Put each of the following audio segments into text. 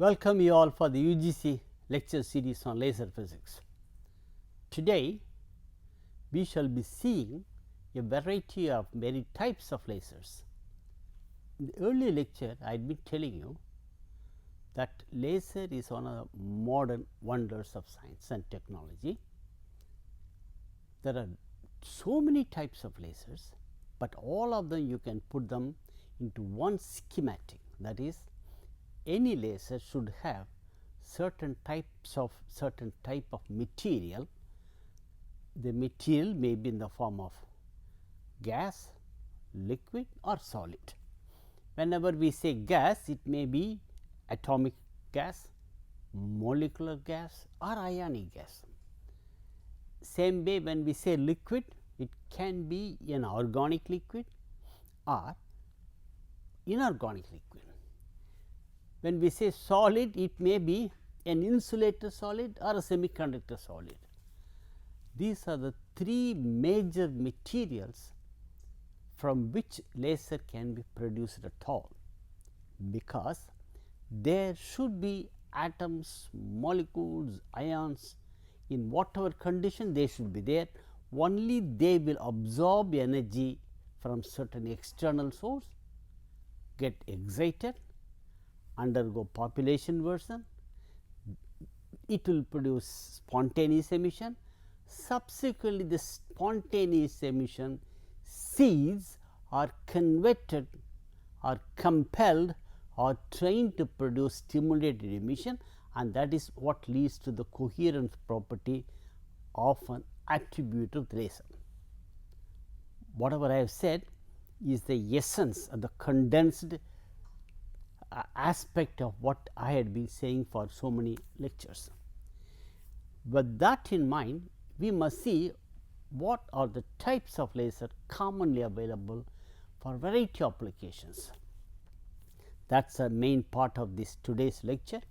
Welcome you all for the UGC lecture series on laser physics. Today, we shall be seeing a variety of many types of lasers. In the earlier lecture, I had been telling you that laser is one of the modern wonders of science and technology. There are so many types of lasers, but all of them you can put them into one schematic, that is, any laser should have certain type of material. The material may be in the form of gas, liquid or solid. Whenever we say gas, it may be atomic gas, molecular gas or ionic gas. Same way, when we say liquid, it can be an organic liquid or inorganic liquid. When we say solid, it may be an insulator solid or a semiconductor solid. These are the three major materials from which laser can be produced at all, because there should be atoms, molecules, ions, in whatever condition they should be there. Only they will absorb energy from certain external source, get excited, undergo population version, it will produce spontaneous emission. Subsequently, the spontaneous emission seeds are converted or compelled or trained to produce stimulated emission, and that is what leads to the coherence property of an attribute of the laser. Whatever I have said is the essence of the condensed aspect of what I had been saying for so many lectures. With that in mind, we must see what are the types of laser commonly available for variety of applications. That is a main part of this today's lecture,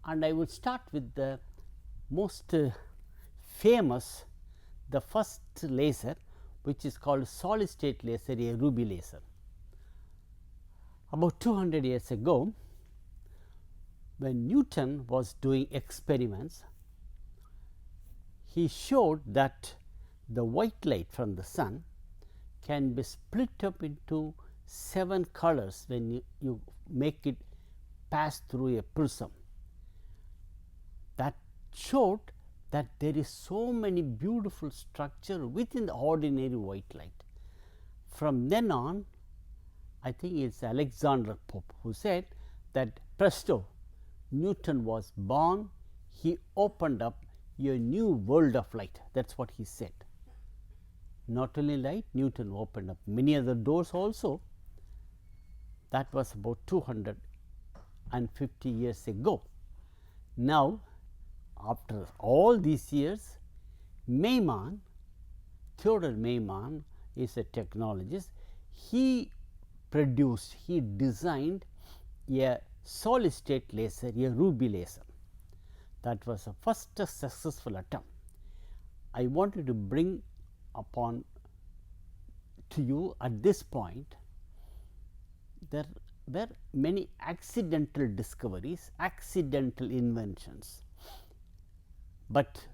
and I will start with the most famous, the first laser, which is called solid state laser, a ruby laser. About 200 years ago, when Newton was doing experiments, he showed that the white light from the sun can be split up into 7 colors when you make it pass through a prism. That showed that there is so many beautiful structure within the ordinary white light. From then on, I think it is Alexander Pope who said that presto, Newton was born, he opened up a new world of light. That is what he said. Not only light, Newton opened up many other doors also. That was about 250 years ago. Now, after all these years, Theodore Maiman is a technologist. He designed a solid state laser, a ruby laser. That was the first successful attempt. I wanted to bring upon to you at this point, there were many accidental discoveries, accidental inventions, but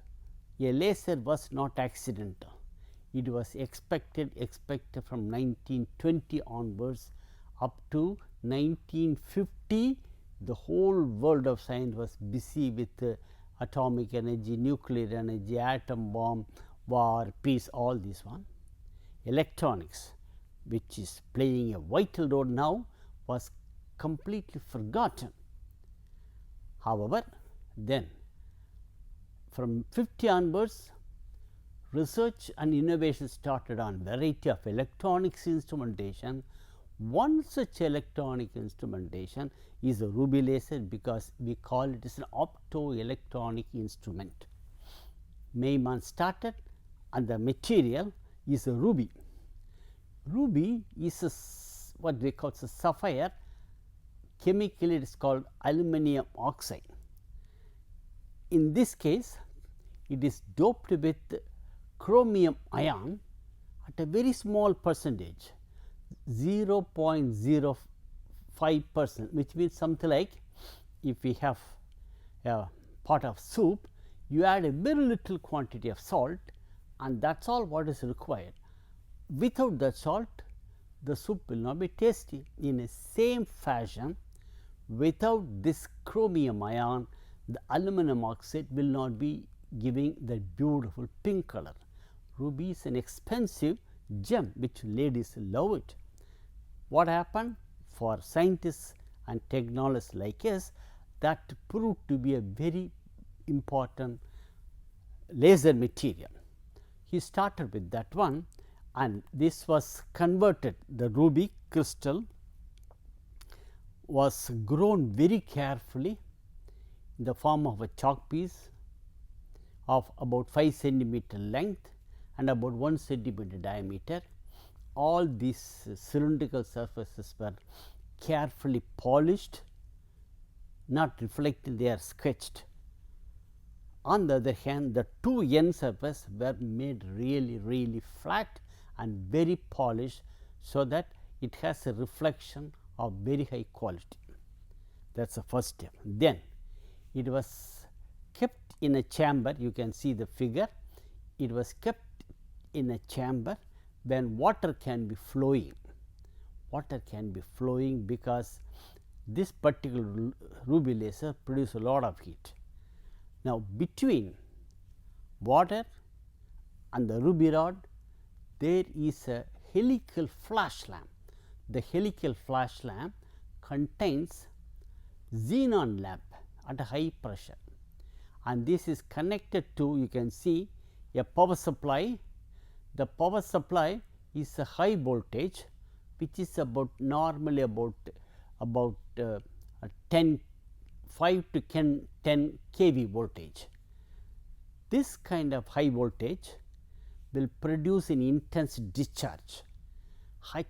a laser was not accidental. It was expected from 1920 onwards up to 1950. The whole world of science was busy with atomic energy, nuclear energy, atom bomb, war, peace, all this one. Electronics, which is playing a vital role now, was completely forgotten. However, then from 50 onwards, research and innovation started on variety of electronics instrumentation. One such electronic instrumentation is a ruby laser, because we call it as an optoelectronic instrument. Maiman started, and the material is a ruby. Ruby is what we call a sapphire. Chemically, it is called aluminum oxide. In this case, it is doped with chromium ion at a very small percentage, 0.05%, which means something like if we have a pot of soup, you add a very little quantity of salt, and that is all what is required. Without the salt, the soup will not be tasty. In the same fashion, without this chromium ion, the aluminum oxide will not be giving that beautiful pink color. Ruby is an expensive gem which ladies love it. What happened? For scientists and technologists like us, that proved to be a very important laser material. He started with that one, and this was converted. The ruby crystal was grown very carefully in the form of a chalk piece of about 5 centimeter length and about 1 centimeter diameter. All these cylindrical surfaces were carefully polished, not reflected, they are sketched. On the other hand, the two end surfaces were made really flat and very polished, so that it has a reflection of very high quality. That is the first step. Then it was kept in a chamber. You can see the figure. It was kept in a chamber when water can be flowing. Water can be flowing because this particular ruby laser produces a lot of heat. Now, between water and the ruby rod, there is a helical flash lamp. The helical flash lamp contains xenon lamp at a high pressure, and this is connected to, you can see, a power supply. The power supply is a high voltage, which is about normally about 5 to 10 kV voltage. This kind of high voltage will produce an intense discharge.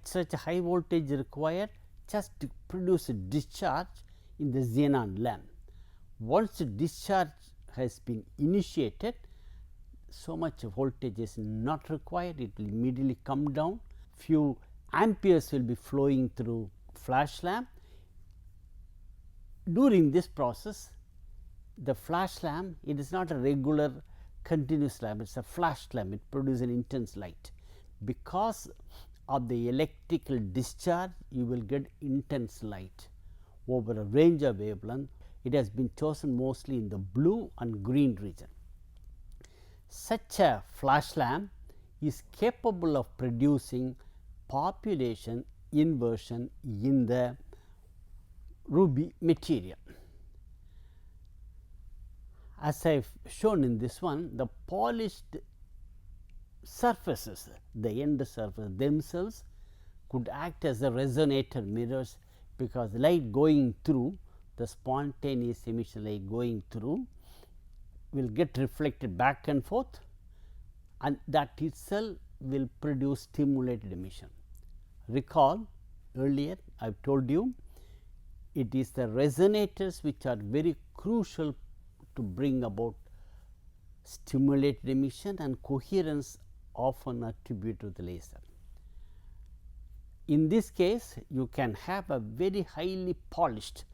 Such a high voltage required just to produce a discharge in the xenon lamp. Once the discharge has been initiated, so much voltage is not required, it will immediately come down. Few amperes will be flowing through flash lamp. During this process, the flash lamp, it is not a regular continuous lamp, it is a flash lamp, it produces an intense light. Because of the electrical discharge, you will get intense light over a range of wavelength. It has been chosen mostly in the blue and green region. Such a flash lamp is capable of producing population inversion in the ruby material. As I have shown in this one, the polished surfaces, the end surface themselves could act as a resonator mirrors, because light going through, the spontaneous emission light going through will get reflected back and forth, and that itself will produce stimulated emission. Recall earlier I have told you, it is the resonators which are very crucial to bring about stimulated emission, and coherence often attributed to the laser. In this case, you can have a very highly polished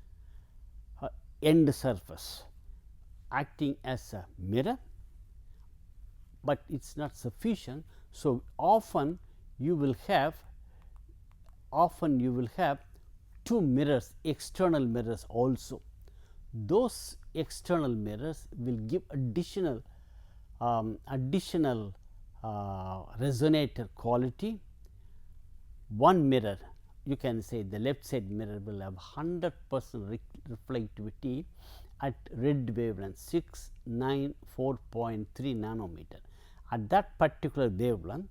end surface acting as a mirror, but it is not sufficient. So, often you will have two mirrors, external mirrors also. Those external mirrors will give additional resonator quality. One mirror, you can say the left side mirror will have 100% reflectivity at red wavelength 694.3 nanometer. At that particular wavelength,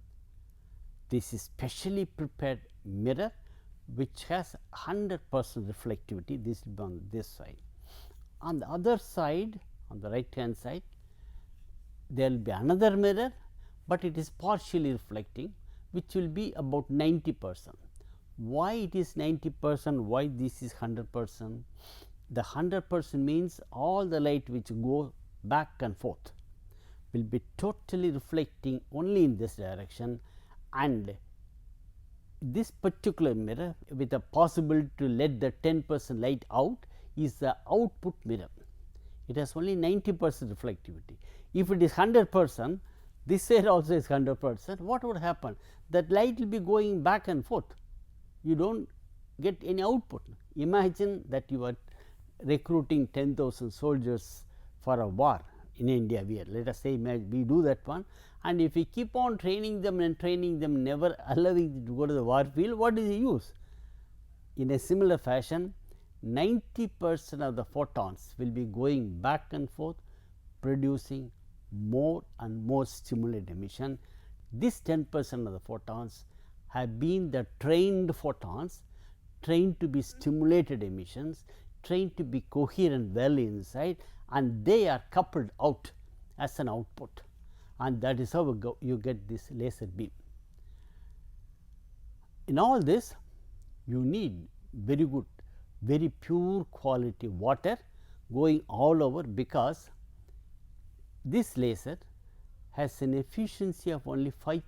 this is specially prepared mirror which has 100% reflectivity. This will be on this side. On the other side, on the right hand side, there will be another mirror, but it is partially reflecting, which will be about 90%. Why it is 90%? Why this is 100%? The 100% means all the light which go back and forth will be totally reflecting only in this direction, and this particular mirror with a possibility to let the 10% light out, is the output mirror. It has only 90% reflectivity. If it is 100%, this side also is 100%, what would happen? That light will be going back and forth. You do not get any output. Imagine that you are recruiting 10,000 soldiers for a war in India. Let us say we do that one, and if we keep on training them and training them, never allowing them to go to the war field, what is the use? In a similar fashion, 90% of the photons will be going back and forth, producing more and more stimulated emission. This 10% of the photons have been the trained photons, trained to be stimulated emissions, trained to be coherent well inside, and they are coupled out as an output, and that is how you get this laser beam. In all this, you need very good, very pure quality water going all over, because this laser has an efficiency of only 5%.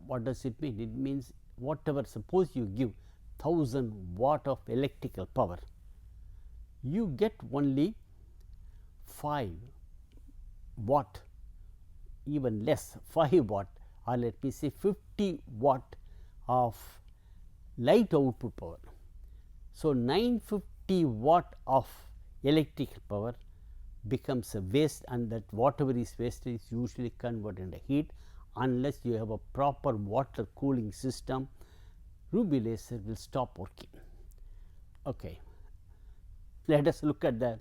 What does it mean? It means whatever, suppose you give 1000 watt of electrical power, you get only 5 watt, even less, 5 watt, or let me say 50 watt of light output power. So, 950 watt of electrical power becomes a waste, and that whatever is wasted is usually converted into heat. Unless you have a proper water cooling system, ruby laser will stop working. Okay. Let us look at the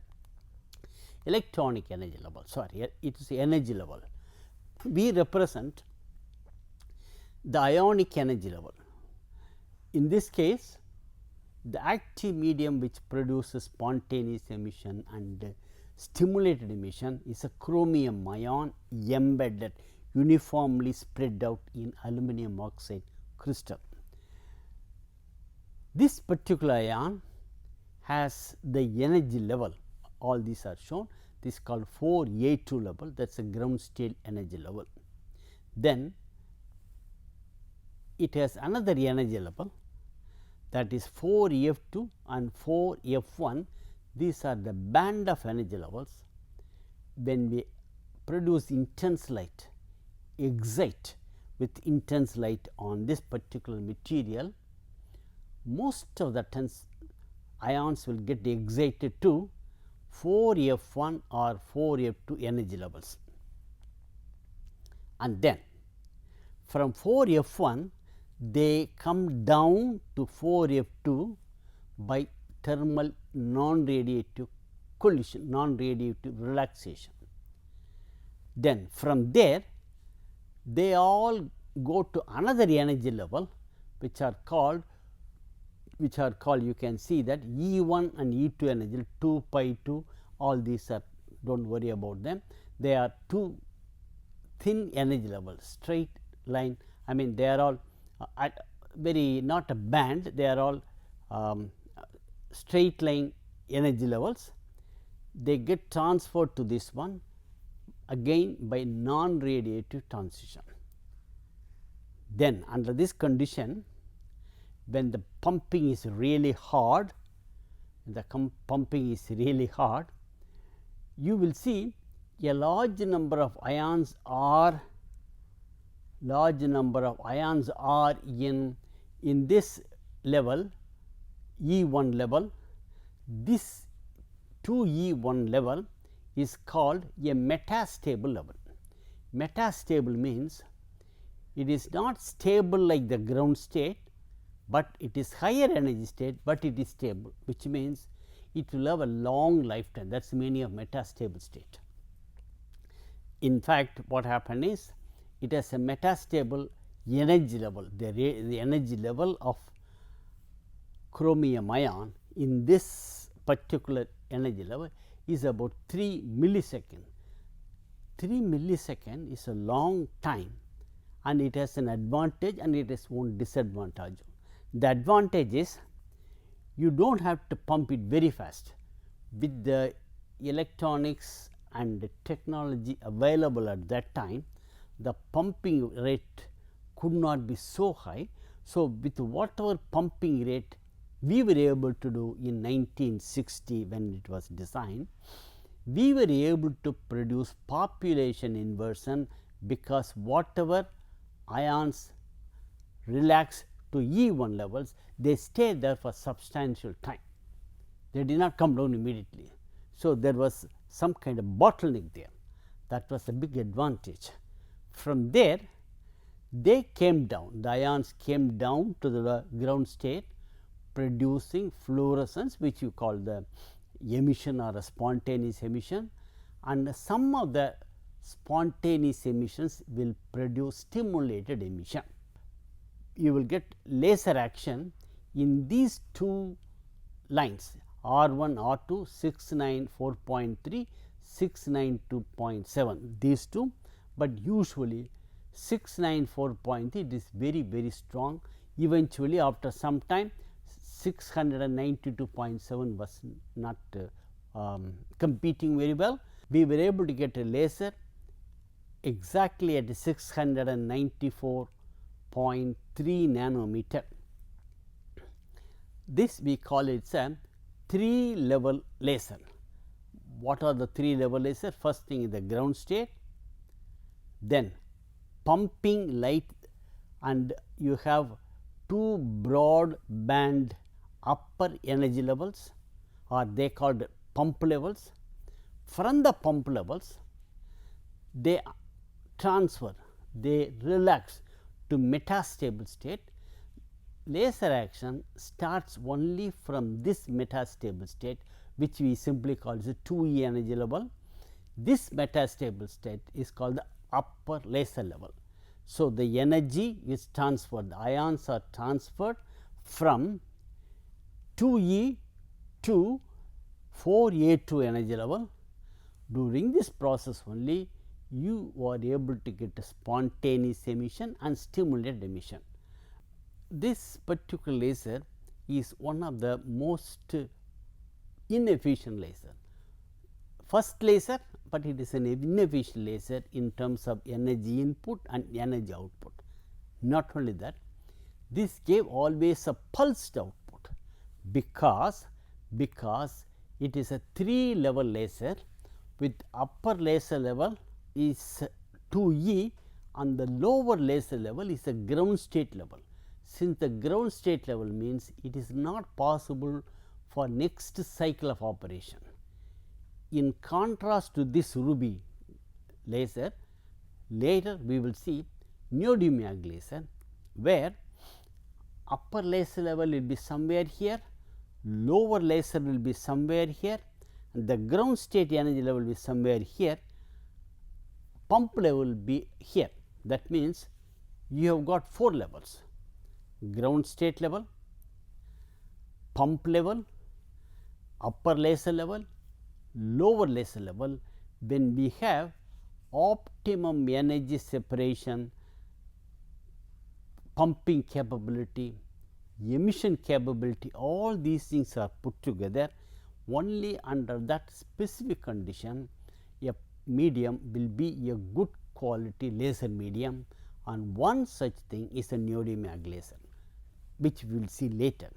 electronic energy level, sorry, it is energy level. We represent the ionic energy level. In this case, the active medium which produces spontaneous emission and stimulated emission is a chromium ion embedded, uniformly spread out in aluminum oxide crystal. This particular ion has the energy level, all these are shown, this is called 4A2 level, that is a ground state energy level. Then it has another energy level, that is 4F2 and 4F1, these are the band of energy levels. When we produce intense light, excite with intense light on this particular material, most of the ions will get excited to 4F1 or 4F2 energy levels, and then from 4F1 they come down to 4F2 by thermal non-radiative collision, non-radiative relaxation. Then from there they all go to another energy level, which are called you can see that E1 and E2 energy, 2 pi 2, all these are, do not worry about them, they are two thin energy levels, straight line, I mean they are all at very, not a band, they are all straight line energy levels. They get transferred to this one again by non-radiative transition. Then under this condition, when the pumping is really hard, you will see a large number of ions are in this level, E1 level. This 2E1 level is called a metastable level. Metastable means it is not stable like the ground state, but it is higher energy state, but it is stable, which means it will have a long lifetime. That is the meaning of metastable state. In fact, what happened is it has a metastable energy level, the energy level of chromium ion in this particular energy level is about 3 millisecond. 3 millisecond is a long time, and it has an advantage and it has one disadvantage. The advantage is you do not have to pump it very fast. With the electronics and the technology available at that time, the pumping rate could not be so high. So, with whatever pumping rate we were able to do in 1960 when it was designed. We were able to produce population inversion because whatever ions relax to E1 levels, they stay there for substantial time. They did not come down immediately. So, there was some kind of bottleneck there. That was a big advantage. From there, they came down, the ions came down to the ground state, producing fluorescence, which you call the emission or a spontaneous emission, and some of the spontaneous emissions will produce stimulated emission. You will get laser action in these two lines R1, R2, 694.3, 692.7, these two, but usually 694.3 it is very strong. Eventually, after some time 692.7 was not competing very well. We were able to get a laser exactly at 694.3 nanometer. This we call it a 3-level laser. What are the 3-level laser? First thing is the ground state, then pumping light, and you have two broad band upper energy levels, or they called pump levels. From the pump levels, they transfer, they relax to metastable state. Laser action starts only from this metastable state, which we simply call as a 2E energy level. This metastable state is called the upper laser level. So, the energy is transferred, the ions are transferred from 2E to 4A2 energy level. During this process only you are able to get a spontaneous emission and stimulated emission. This particular laser is one of the most inefficient laser. First laser, but it is an inefficient laser in terms of energy input and energy output. Not only that, this gave always a pulsed output, because it is a 3-level laser with upper laser level is 2E and the lower laser level is a ground state level. Since the ground state level means it is not possible for next cycle of operation. In contrast to this ruby laser, later we will see neodymium laser, where upper laser level will be somewhere here, lower laser will be somewhere here, and the ground state energy level will be somewhere here, pump level will be here. That means you have got 4 levels: ground state level, pump level, upper laser level, lower laser level. When we have optimum energy separation, pumping capability, emission capability, all these things are put together. Only under that specific condition a medium will be a good quality laser medium, and one such thing is a neodymium laser, which we will see later.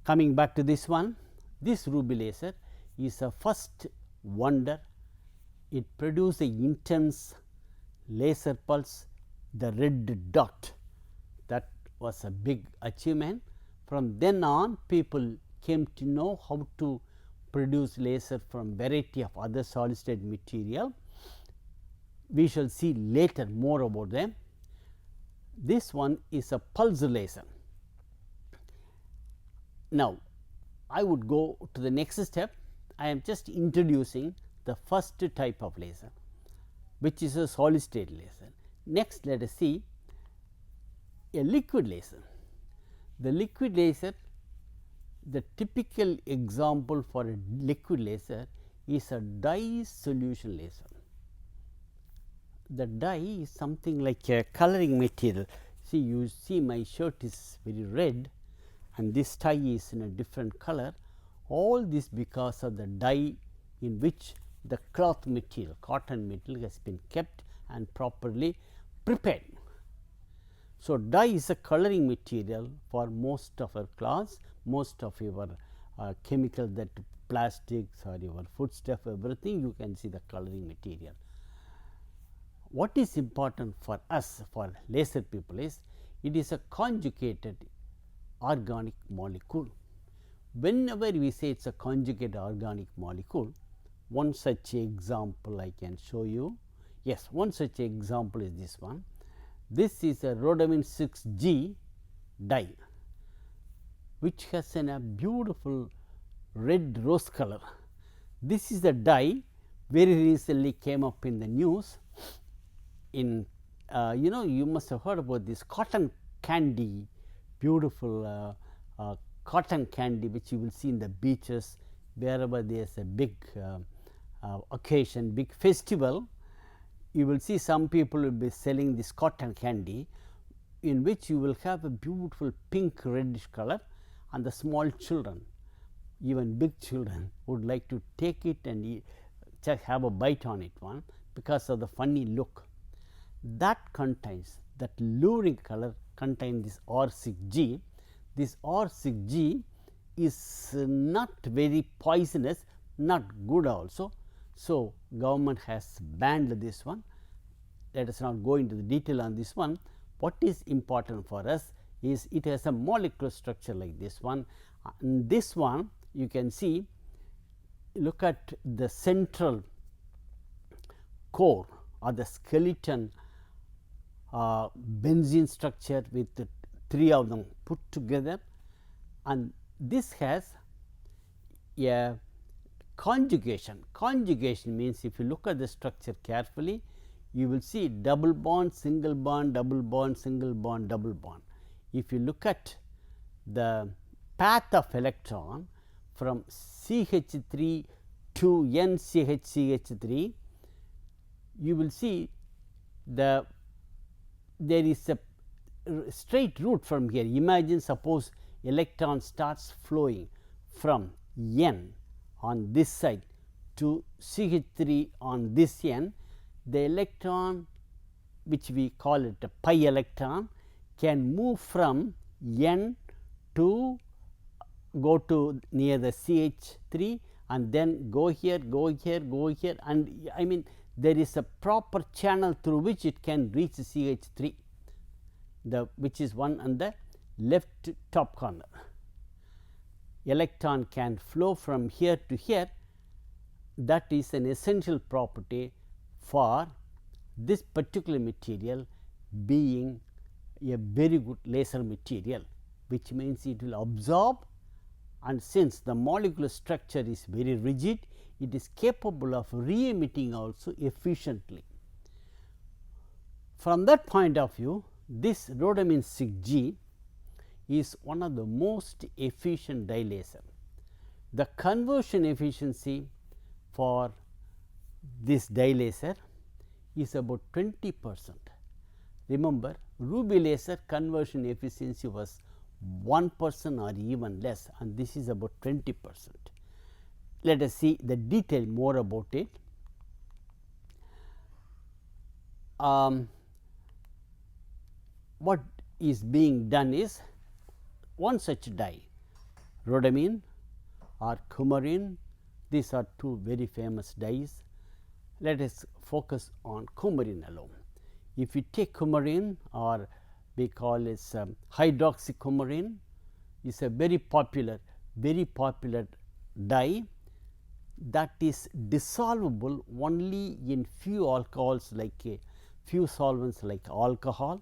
Coming back to this one, this ruby laser is a first wonder. It produced a intense laser pulse, the red dot. That was a big achievement. From then on, people came to know how to produce laser from variety of other solid state material. We shall see later more about them. This one is a pulse laser. Now, I would go to the next step. I am just introducing the first type of laser, which is a solid state laser. Next, let us see a liquid laser. The liquid laser, the typical example for a liquid laser is a dye solution laser. The dye is something like a coloring material. See, you see my shirt is very red and this tie is in a different color. All this because of the dye in which the cloth material, cotton material has been kept and properly prepared. So, dye is a coloring material for most of our class, most of your chemical, that plastics or your foodstuff, everything you can see the coloring material. What is important for us, for laser people, is it is a conjugated organic molecule. Whenever we say it is a conjugated organic molecule, one such example I can show you. Yes, one such example is this one. This is a rhodamine 6G dye, which has a beautiful red rose color. This is the dye very recently came up in the news. In you must have heard about this cotton candy, beautiful cotton candy, which you will see in the beaches, wherever there is a big occasion, big festival. You will see some people will be selling this cotton candy, in which you will have a beautiful pink reddish color, and the small children, even big children, would like to take it and eat, just have a bite on it one, because of the funny look. That contains, that luring color contains this R6G. This R6G is not very poisonous, not good also. So, government has banned this one. Let us not go into the detail on this one. What is important for us is it has a molecular structure like this one. This one you can see, look at the central core or the skeleton benzene structure with the 3 of them put together, and this has a conjugation. Conjugation means, if you look at the structure carefully, you will see double bond, single bond, double bond, single bond, double bond. If you look at the path of electron from CH3 to NCH3, you will see there is a straight route from here. Imagine, suppose electron starts flowing from N on this side to CH3 on this end. The electron, which we call it a pi electron, can move from N to go to near the CH3 and then go here, go here, go here, and I mean there is a proper channel through which it can reach CH3, which is one on the left top corner. Electron can flow from here to here. That is an essential property for this particular material being a very good laser material, which means it will absorb, and since the molecular structure is very rigid, it is capable of re-emitting also efficiently. From that point of view, this rhodamine 6G is one of the most efficient dye laser. The conversion efficiency for this dye laser is about 20%. Remember, ruby laser conversion efficiency was 1% or even less, and this is about 20%. Let us see the detail more about it. What is being done is, one such dye, rhodamine or coumarin, these are two very famous dyes. Let us focus on coumarin alone. If you take coumarin, or we call it hydroxycoumarin, is a very popular dye that is dissolvable only in few alcohols, like a few solvents like alcohol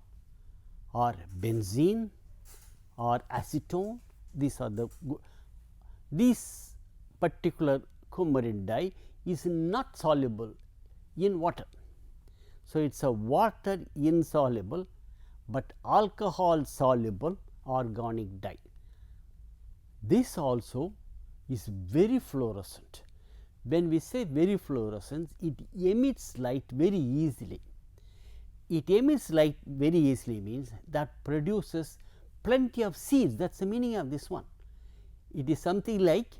or benzene or acetone. These are the this particular coumarin dye is not soluble in water. So, it is a water insoluble, but alcohol soluble organic dye. This also is very fluorescent. When we say very fluorescent, it emits light very easily. It emits light very easily means that produces plenty of seeds. That is the meaning of this one. It is something like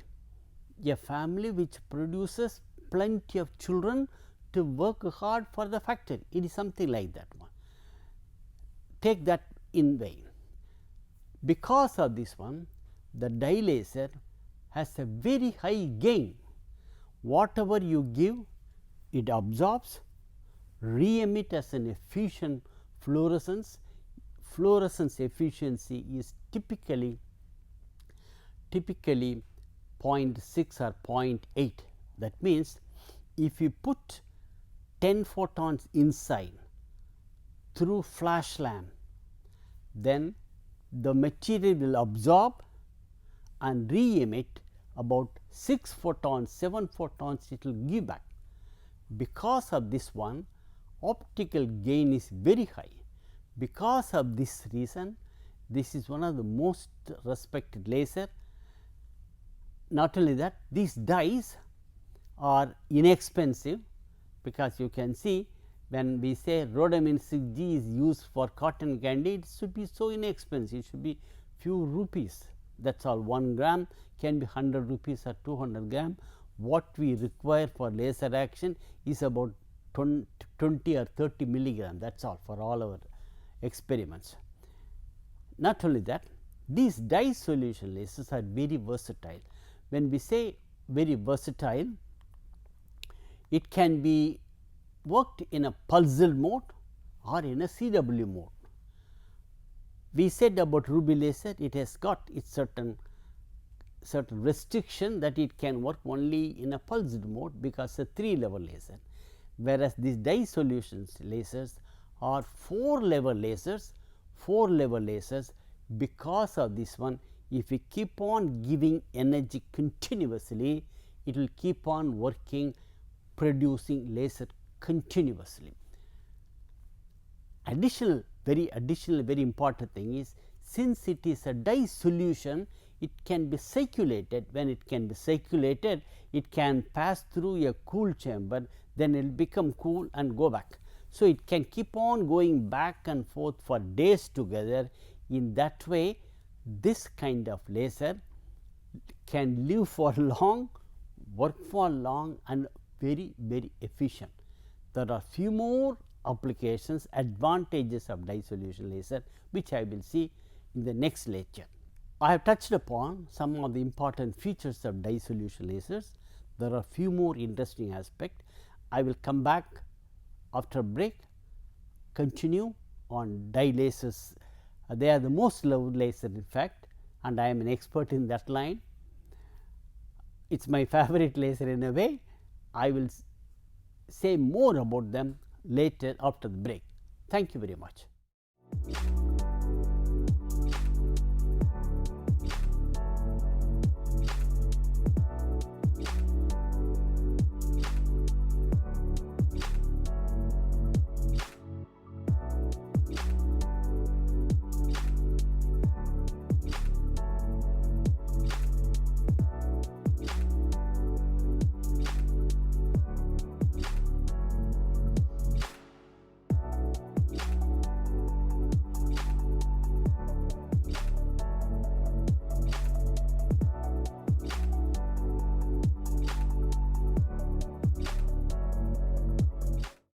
a family which produces plenty of children to work hard for the factory. It is something like that one. Take that in vain. Because of this one, the dye laser has a very high gain. Whatever you give, it absorbs, re-emit as an efficient fluorescence. Fluorescence efficiency is typically 0.6 or 0.8. That means, if you put 10 photons inside through flash lamp, then the material will absorb and re-emit about 6 photons, 7 photons it will give back. Because of this one, optical gain is very high. Because of this reason, this is one of the most respected laser. Not only that, these dyes are inexpensive, because you can see when we say rhodamine 6G is used for cotton candy, it should be so inexpensive, it should be few rupees, that is all. 1 gram can be 100 rupees or 200 gram. What we require for laser action is about 20 or 30 milligram, that is all for all our experiments. Not only that, these dye solution lasers are very versatile. When we say very versatile, it can be worked in a pulsed mode or in a CW mode. We said about ruby laser, it has got its certain restriction that it can work only in a pulsed mode, because a 3-level laser, whereas these dye solutions lasers are 4-level lasers. 4-level lasers, because of this one, if we keep on giving energy continuously, it will keep on working, producing laser continuously. Very important thing is, since it is a dye solution, it can be circulated. When it can be circulated, it can pass through a cool chamber, then it will become cool and go back. So, it can keep on going back and forth for days together. In that way, this kind of laser can live for long, work for long, and very efficient. There are few more applications, advantages of dye solution laser, which I will see in the next lecture. I have touched upon some of the important features of dye solution lasers. There are few more interesting aspects. I will come back after a break, continue on dye lasers. They are the most loved laser in fact, and I am an expert in that line. It is my favorite laser in a way. I will say more about them later after the break. Thank you very much.